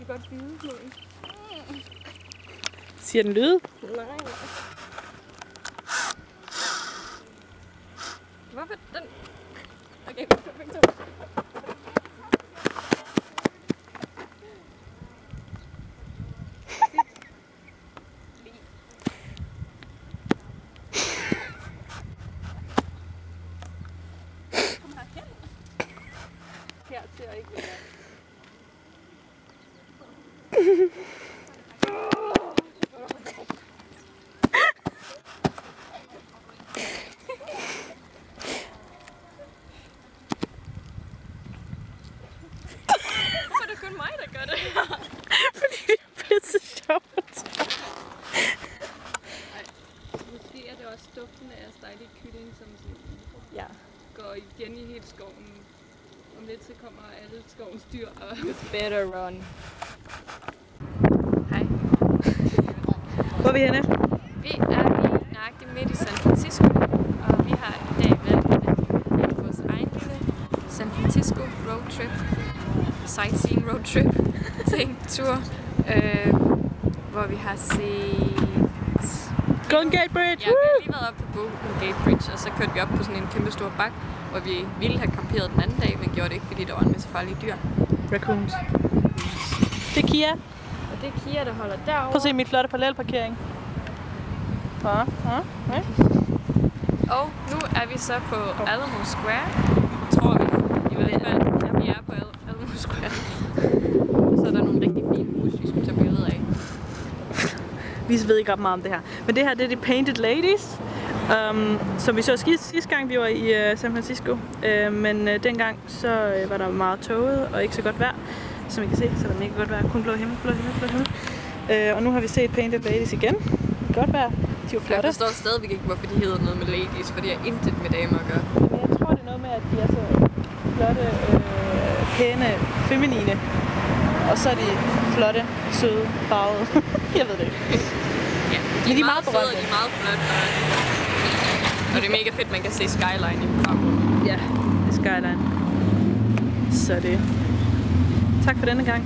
godt bide på den. Siger den lyde? Nej. Hvorfor den? Okay, begge to. Kom herhen. Her til at ikke være. Fordi det er pisse sjovt. Måske er det også duften af dejlig kylling, som Ja. går igen i hele skoven. Om lidt så kommer alle skovens dyr og... It's better run. Hej. Hvor er vi henne? Vi er lige nøjagtigt midt i San Francisco, og vi har i dag valgt at vores egen lille San Francisco roadtrip, sightseeing roadtrip, ting, tur, hvor vi har set... Golden Gate Bridge! Ja, vi har lige været op på Golden Gate Bridge, og så kørte vi op på sådan en kæmpe stor bakke, hvor vi ville have camperet den anden dag, men gjorde det ikke, fordi der var en masse farlige dyr. Raccoons. Det er Kia. Og det er Kia, der holder derovre. Prøv at se min flotte parallelparkering. Ja. Og nu er vi så på Alamo Square, tror vi i hvert fald. Ja, vi er på Alamo Square. Så er der nogle rigtig fine hus, vi skulle tage billeder af. Vi ved ikke ret meget om det her. Men det her, det er de Painted Ladies, som vi så sidste gang, vi var i San Francisco. Men dengang, så var der meget tåget og ikke så godt vejr. Som I kan se, så er der mega godt vejr. Kun blå himmel, blå himmel, blå himmel. Og nu har vi set Painted Ladies igen. Godt vejr. De var flotte. Jeg forstår stadigvæk ikke, hvorfor de hedder noget med ladies, for det har intet med damer at gøre. Men jeg tror, det er noget med, at de er så flotte, pæne, feminine. Og så er de flotte, søde, farvede. Jeg ved det ikke. Ja, de er meget søde, berømte. de er meget flotte. Og det er mega fedt, man kan se skyline i baggrunden. Ja, det er skyline. Så det. Tak for denne gang.